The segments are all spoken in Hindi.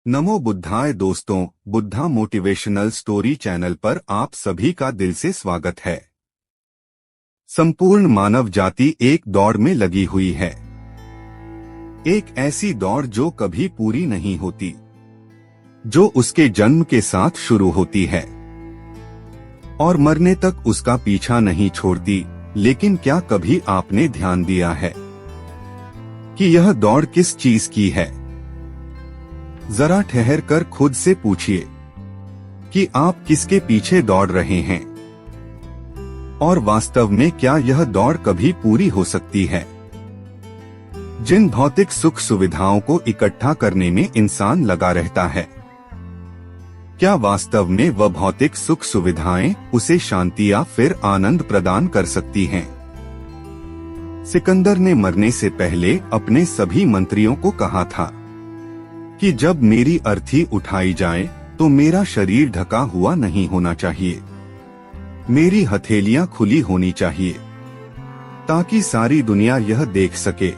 नमो बुद्धाय दोस्तों, बुद्धा मोटिवेशनल स्टोरी चैनल पर आप सभी का दिल से स्वागत है। संपूर्ण मानव जाति एक दौड़ में लगी हुई है। एक ऐसी दौड़ जो कभी पूरी नहीं होती, जो उसके जन्म के साथ शुरू होती है और मरने तक उसका पीछा नहीं छोड़ती। लेकिन क्या कभी आपने ध्यान दिया है कि यह दौड़ किस चीज की है? जरा ठहर कर खुद से पूछिए कि आप किसके पीछे दौड़ रहे हैं और वास्तव में क्या यह दौड़ कभी पूरी हो सकती है? जिन भौतिक सुख सुविधाओं को इकट्ठा करने में इंसान लगा रहता है, क्या वास्तव में वह भौतिक सुख सुविधाएं उसे शांति या फिर आनंद प्रदान कर सकती हैं? सिकंदर ने मरने से पहले अपने सभी मंत्रियों को कहा था कि जब मेरी अर्थी उठाई जाए तो मेरा शरीर ढका हुआ नहीं होना चाहिए, मेरी हथेलियां खुली होनी चाहिए, ताकि सारी दुनिया यह देख सके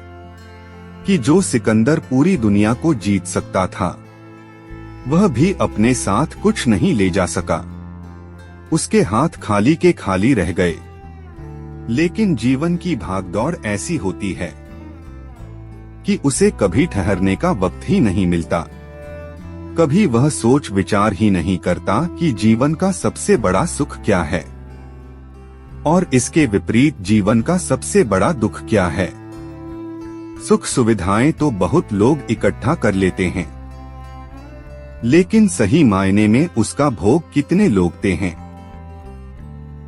कि जो सिकंदर पूरी दुनिया को जीत सकता था, वह भी अपने साथ कुछ नहीं ले जा सका। उसके हाथ खाली के खाली रह गए। लेकिन जीवन की भागदौड़ ऐसी होती है कि उसे कभी ठहरने का वक्त ही नहीं मिलता। कभी वह सोच विचार ही नहीं करता कि जीवन का सबसे बड़ा सुख क्या है और इसके विपरीत जीवन का सबसे बड़ा दुख क्या है। सुख सुविधाएं तो बहुत लोग इकट्ठा कर लेते हैं, लेकिन सही मायने में उसका भोग कितने लोगते हैं?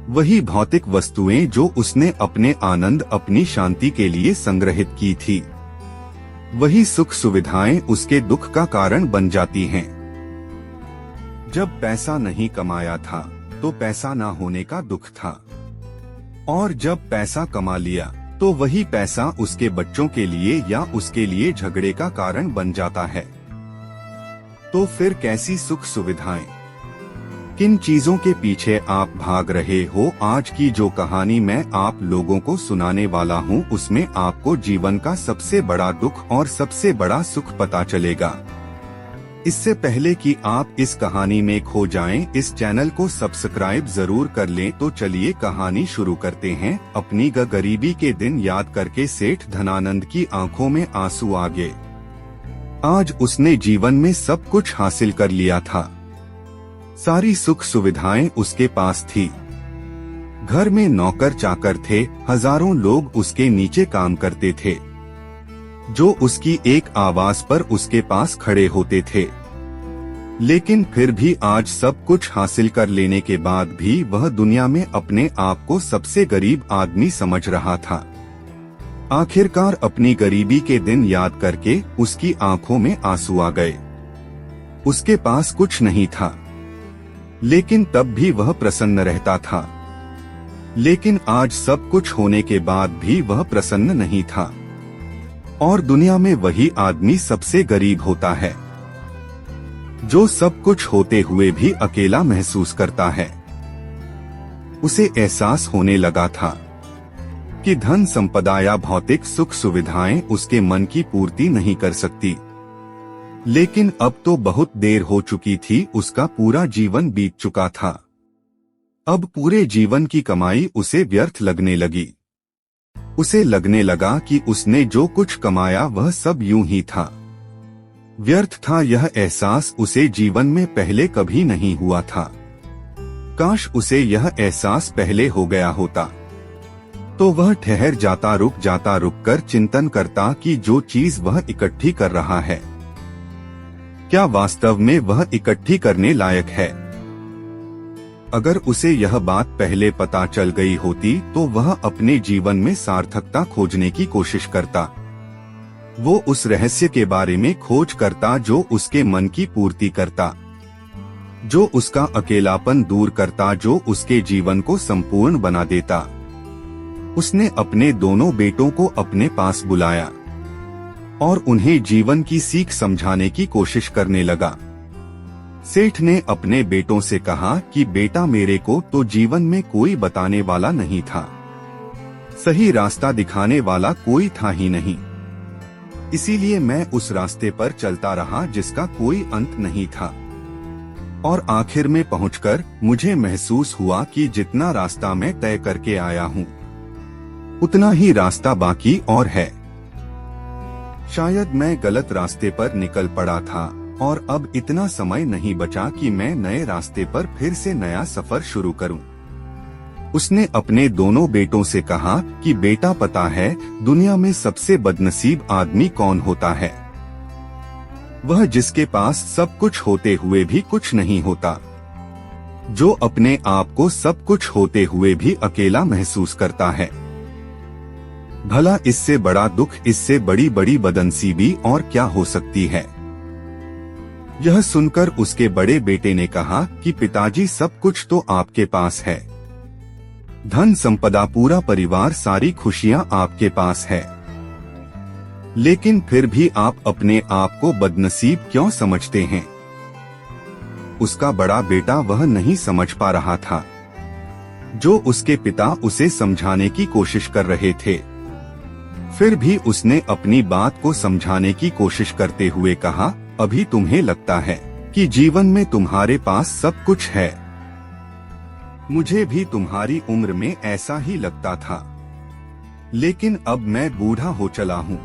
वही भौतिक वस्तुएं जो उसने अपने आनंद, अपनी शांति के लिए संग्रहित की थी, वही सुख सुविधाएं उसके दुख का कारण बन जाती हैं। जब पैसा नहीं कमाया था तो पैसा ना होने का दुख था, और जब पैसा कमा लिया तो वही पैसा उसके बच्चों के लिए या उसके लिए झगड़े का कारण बन जाता है। तो फिर कैसी सुख सुविधाएं? किन चीजों के पीछे आप भाग रहे हो? आज की जो कहानी मैं आप लोगों को सुनाने वाला हूं, उसमें आपको जीवन का सबसे बड़ा दुख और सबसे बड़ा सुख पता चलेगा। इससे पहले कि आप इस कहानी में खो जाएं, इस चैनल को सब्सक्राइब जरूर कर लें। तो चलिए कहानी शुरू करते हैं। अपनी गरीबी के दिन याद करके सेठ धनानंद की आंखों में आंसू आ गए। आज उसने जीवन में सब कुछ हासिल कर लिया था। सारी सुख सुविधाएं उसके पास थी। घर में नौकर चाकर थे, हजारों लोग उसके नीचे काम करते थे, जो उसकी एक आवाज पर उसके पास खड़े होते थे। लेकिन फिर भी आज सब कुछ हासिल कर लेने के बाद भी वह दुनिया में अपने आप को सबसे गरीब आदमी समझ रहा था। आखिरकार अपनी गरीबी के दिन याद करके उसकी आंखों में आंसू आ गए। उसके पास कुछ नहीं था, लेकिन तब भी वह प्रसन्न रहता था। लेकिन आज सब कुछ होने के बाद भी वह प्रसन्न नहीं था, और दुनिया में वही आदमी सबसे गरीब होता है, जो सब कुछ होते हुए भी अकेला महसूस करता है। उसे एहसास होने लगा था कि धन संपदा या भौतिक सुख सुविधाएं उसके मन की पूर्ति नहीं कर सकती। लेकिन अब तो बहुत देर हो चुकी थी, उसका पूरा जीवन बीत चुका था। अब पूरे जीवन की कमाई उसे व्यर्थ लगने लगी। उसे लगने लगा कि उसने जो कुछ कमाया वह सब यूं ही था, व्यर्थ था। यह एहसास उसे जीवन में पहले कभी नहीं हुआ था। काश उसे यह एहसास पहले हो गया होता, तो वह ठहर जाता, रुक कर चिंतन करता कि जो चीज वह इकट्ठी कर रहा है, क्या वास्तव में वह इकट्ठी करने लायक है? अगर उसे यह बात पहले पता चल गई होती तो वह अपने जीवन में सार्थकता खोजने की कोशिश करता। वो उस रहस्य के बारे में खोज करता जो उसके मन की पूर्ति करता, जो उसका अकेलापन दूर करता, जो उसके जीवन को संपूर्ण बना देता। उसने अपने दोनों बेटों को अपने पास बुलाया और उन्हें जीवन की सीख समझाने की कोशिश करने लगा। सेठ ने अपने बेटों से कहा कि बेटा, मेरे को तो जीवन में कोई बताने वाला नहीं था, सही रास्ता दिखाने वाला कोई था ही नहीं। इसीलिए मैं उस रास्ते पर चलता रहा जिसका कोई अंत नहीं था। और आखिर में पहुंचकर मुझे महसूस हुआ कि जितना रास्ता मैं तय करके आया हूं, उतना ही रास्ता बाकी और है। शायद मैं गलत रास्ते पर निकल पड़ा था और अब इतना समय नहीं बचा कि मैं नए रास्ते पर फिर से नया सफर शुरू करूं। उसने अपने दोनों बेटों से कहा कि बेटा, पता है दुनिया में सबसे बदनसीब आदमी कौन होता है? वह जिसके पास सब कुछ होते हुए भी कुछ नहीं होता, जो अपने आप को सब कुछ होते हुए भी अकेला महसूस करता है। भला इससे बड़ा दुख, इससे बड़ी बड़ी बदनसीबी और क्या हो सकती है? यह सुनकर उसके बड़े बेटे ने कहा कि पिताजी, सब कुछ तो आपके पास है, धन संपदा, पूरा परिवार, सारी खुशियां आपके पास है, लेकिन फिर भी आप अपने आप को बदनसीब क्यों समझते हैं? उसका बड़ा बेटा वह नहीं समझ पा रहा था जो उसके पिता उसे समझाने की कोशिश कर रहे थे। फिर भी उसने अपनी बात को समझाने की कोशिश करते हुए कहा, अभी तुम्हें लगता है कि जीवन में तुम्हारे पास सब कुछ है। मुझे भी तुम्हारी उम्र में ऐसा ही लगता था, लेकिन अब मैं बूढ़ा हो चला हूँ।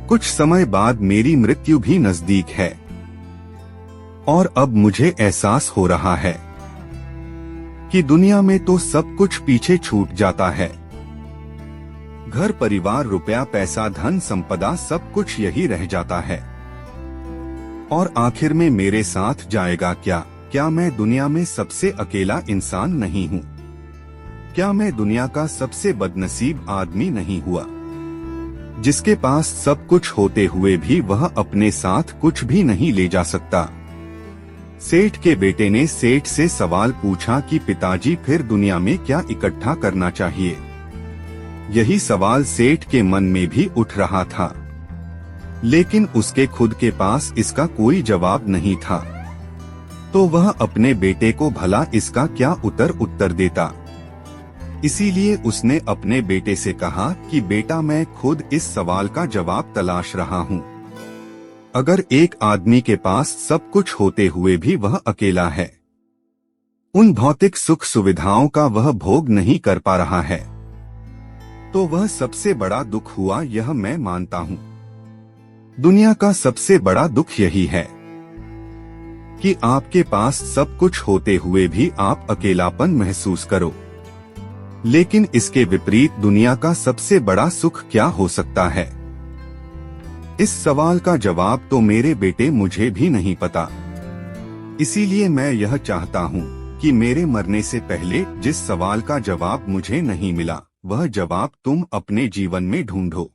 कुछ समय बाद मेरी मृत्यु भी नजदीक है और अब मुझे एहसास हो रहा है कि दुनिया में तो सब कुछ पीछे छूट जाता है। घर, परिवार, रुपया, पैसा, धन संपदा, सब कुछ यही रह जाता है। और आखिर में मेरे साथ जाएगा क्या? क्या मैं दुनिया में सबसे अकेला इंसान नहीं हूँ? क्या मैं दुनिया का सबसे बदनसीब आदमी नहीं हुआ, जिसके पास सब कुछ होते हुए भी वह अपने साथ कुछ भी नहीं ले जा सकता? सेठ के बेटे ने सेठ से सवाल पूछा कि पिताजी, फिर दुनिया में क्या इकट्ठा करना चाहिए? यही सवाल सेठ के मन में भी उठ रहा था, लेकिन उसके खुद के पास इसका कोई जवाब नहीं था। तो वह अपने बेटे को भला इसका क्या उत्तर देता। इसीलिए उसने अपने बेटे से कहा कि बेटा, मैं खुद इस सवाल का जवाब तलाश रहा हूँ। अगर एक आदमी के पास सब कुछ होते हुए भी वह अकेला है, उन भौतिक सुख सुविधाओं का वह भोग नहीं कर पा रहा है, तो वह सबसे बड़ा दुख हुआ, यह मैं मानता हूँ। दुनिया का सबसे बड़ा दुख यही है कि आपके पास सब कुछ होते हुए भी आप अकेलापन महसूस करो। लेकिन इसके विपरीत दुनिया का सबसे बड़ा सुख क्या हो सकता है? इस सवाल का जवाब तो मेरे बेटे मुझे भी नहीं पता। इसीलिए मैं यह चाहता हूँ कि मेरे मरने से पहले जिस सवाल का जवाब मुझे नहीं मिला, वह जवाब तुम अपने जीवन में ढूंढो।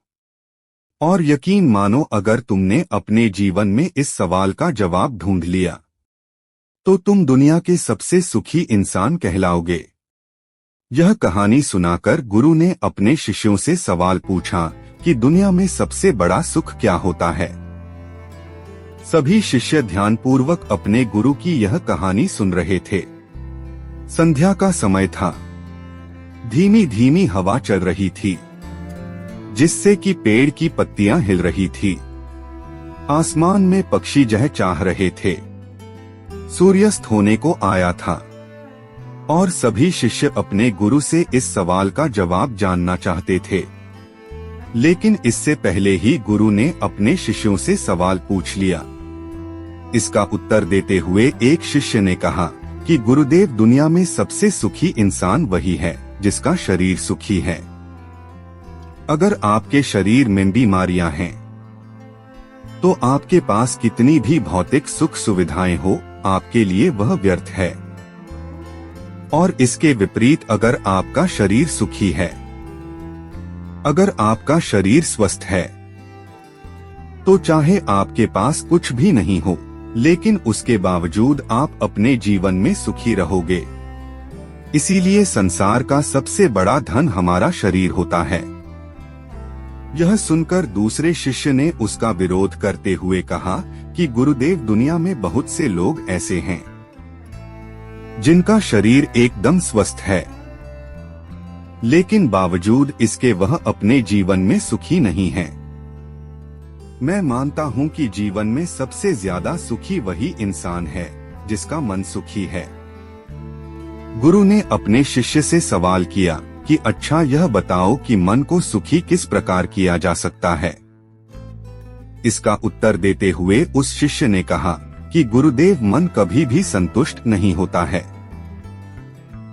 और यकीन मानो, अगर तुमने अपने जीवन में इस सवाल का जवाब ढूंढ लिया, तो तुम दुनिया के सबसे सुखी इंसान कहलाओगे। यह कहानी सुनाकर गुरु ने अपने शिष्यों से सवाल पूछा कि दुनिया में सबसे बड़ा सुख क्या होता है। सभी शिष्य ध्यानपूर्वक अपने गुरु की यह कहानी सुन रहे थे। संध्या का समय था। धीमी धीमी हवा चल रही थी, जिससे कि पेड़ की पत्तियां हिल रही थी। आसमान में पक्षी चहचहा रहे थे। सूर्यास्त होने को आया था और सभी शिष्य अपने गुरु से इस सवाल का जवाब जानना चाहते थे। लेकिन इससे पहले ही गुरु ने अपने शिष्यों से सवाल पूछ लिया। इसका उत्तर देते हुए एक शिष्य ने कहा कि गुरुदेव, दुनिया में सबसे सुखी इंसान वही है जिसका शरीर सुखी है। अगर आपके शरीर में बीमारियां हैं, तो आपके पास कितनी भी भौतिक सुख सुविधाएं हो, आपके लिए वह व्यर्थ है। और इसके विपरीत अगर आपका शरीर सुखी है, अगर आपका शरीर स्वस्थ है, तो चाहे आपके पास कुछ भी नहीं हो, लेकिन उसके बावजूद आप अपने जीवन में सुखी रहोगे। इसीलिए संसार का सबसे बड़ा धन हमारा शरीर होता है। यह सुनकर दूसरे शिष्य ने उसका विरोध करते हुए कहा कि गुरुदेव, दुनिया में बहुत से लोग ऐसे हैं जिनका शरीर एकदम स्वस्थ है, लेकिन बावजूद इसके वह अपने जीवन में सुखी नहीं है। मैं मानता हूँ कि जीवन में सबसे ज्यादा सुखी वही इंसान है जिसका मन सुखी है। गुरु ने अपने शिष्य से सवाल किया कि अच्छा यह बताओ कि मन को सुखी किस प्रकार किया जा सकता है। इसका उत्तर देते हुए उस शिष्य ने कहा कि गुरुदेव, मन कभी भी संतुष्ट नहीं होता है।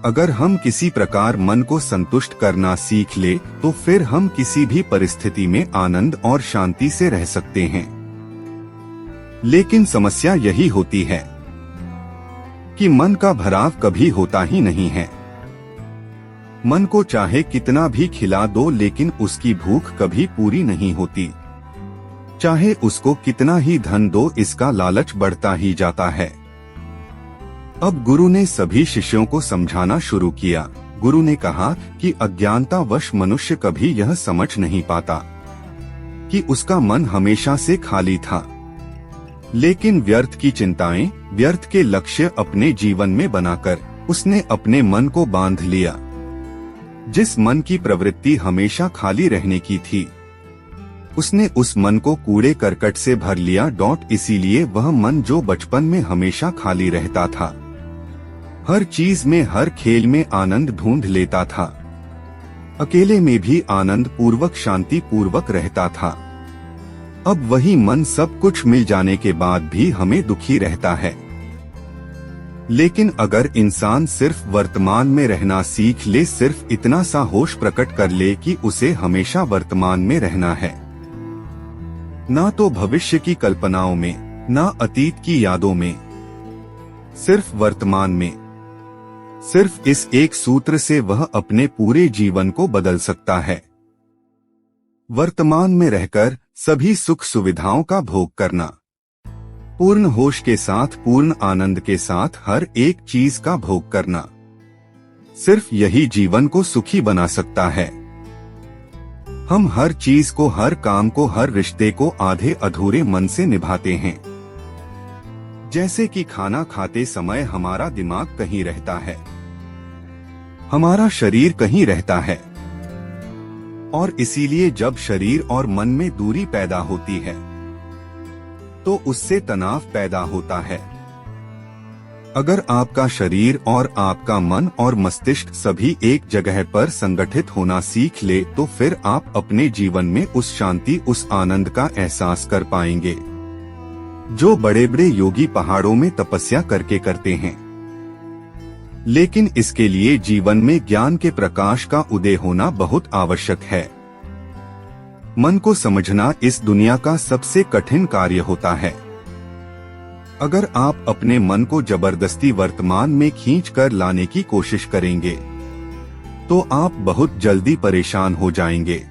अगर हम किसी प्रकार मन को संतुष्ट करना सीख ले तो फिर हम किसी भी परिस्थिति में आनंद और शांति से रह सकते हैं। लेकिन समस्या यही होती है कि मन का भराव कभी होता ही नहीं है। मन को चाहे कितना भी खिला दो लेकिन उसकी भूख कभी पूरी नहीं होती। चाहे उसको कितना ही धन दो, इसका लालच बढ़ता ही जाता है। अब गुरु ने सभी शिष्यों को समझाना शुरू किया। गुरु ने कहा कि अज्ञानतावश मनुष्य कभी यह समझ नहीं पाता कि उसका मन हमेशा से खाली था, लेकिन व्यर्थ की चिंताएं, व्यर्थ के लक्ष्य अपने जीवन में बनाकर उसने अपने मन को बांध लिया। जिस मन की प्रवृत्ति हमेशा खाली रहने की थी, उसने उस मन को कूड़े करकट से भर लिया। इसीलिए वह मन जो बचपन में हमेशा खाली रहता था, हर चीज में, हर खेल में आनंद ढूंढ लेता था, अकेले में भी आनंद पूर्वक, शांति पूर्वक रहता था, अब वही मन सब कुछ मिल जाने के बाद भी हमें दुखी रहता है। लेकिन अगर इंसान सिर्फ वर्तमान में रहना सीख ले, सिर्फ इतना सा होश प्रकट कर ले कि उसे हमेशा वर्तमान में रहना है, ना तो भविष्य की कल्पनाओं में, ना अतीत की यादों में, सिर्फ वर्तमान में, सिर्फ इस एक सूत्र से वह अपने पूरे जीवन को बदल सकता है। वर्तमान में रहकर सभी सुख सुविधाओं का भोग करना, पूर्ण होश के साथ, पूर्ण आनंद के साथ हर एक चीज का भोग करना, सिर्फ यही जीवन को सुखी बना सकता है। हम हर चीज को, हर काम को, हर रिश्ते को आधे अधूरे मन से निभाते हैं। जैसे कि खाना खाते समय हमारा दिमाग कहीं रहता है, हमारा शरीर कहीं रहता है, और इसीलिए जब शरीर और मन में दूरी पैदा होती है तो उससे तनाव पैदा होता है। अगर आपका शरीर और आपका मन और मस्तिष्क सभी एक जगह पर संगठित होना सीख ले तो फिर आप अपने जीवन में उस शांति, उस आनंद का एहसास कर पाएंगे जो बड़े बड़े योगी पहाड़ों में तपस्या करके करते हैं। लेकिन इसके लिए जीवन में ज्ञान के प्रकाश का उदय होना बहुत आवश्यक है। मन को समझना इस दुनिया का सबसे कठिन कार्य होता है। अगर आप अपने मन को जबरदस्ती वर्तमान में खींचकर लाने की कोशिश करेंगे तो आप बहुत जल्दी परेशान हो जाएंगे।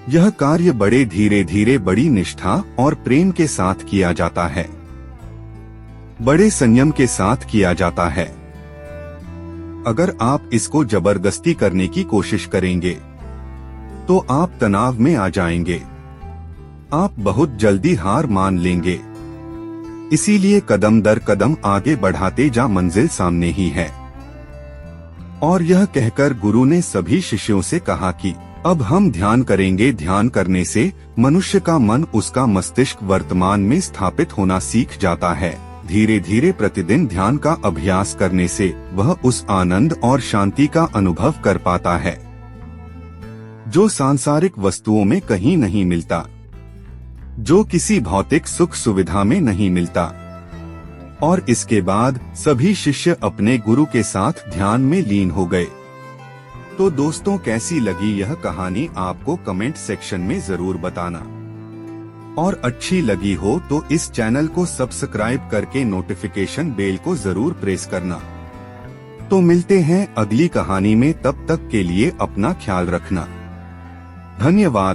यह कार्य बड़े धीरे धीरे, बड़ी निष्ठा और प्रेम के साथ किया जाता है, बड़े संयम के साथ किया जाता है। अगर आप इसको जबरदस्ती करने की कोशिश करेंगे तो आप तनाव में आ जाएंगे, आप बहुत जल्दी हार मान लेंगे। इसीलिए कदम दर कदम आगे बढ़ाते जा, मंजिल सामने ही है। और यह कहकर गुरु ने सभी शिष्यों से कहा कि अब हम ध्यान करेंगे। ध्यान करने से मनुष्य का मन, उसका मस्तिष्क वर्तमान में स्थापित होना सीख जाता है। धीरे धीरे प्रतिदिन ध्यान का अभ्यास करने से वह उस आनंद और शांति का अनुभव कर पाता है जो सांसारिक वस्तुओं में कहीं नहीं मिलता, जो किसी भौतिक सुख सुविधा में नहीं मिलता। और इसके बाद सभी शिष्य अपने गुरु के साथ ध्यान में लीन हो गए। तो दोस्तों, कैसी लगी यह कहानी आपको कमेंट सेक्शन में जरूर बताना, और अच्छी लगी हो तो इस चैनल को सब्सक्राइब करके नोटिफिकेशन बेल को जरूर प्रेस करना। तो मिलते हैं अगली कहानी में, तब तक के लिए अपना ख्याल रखना। धन्यवाद।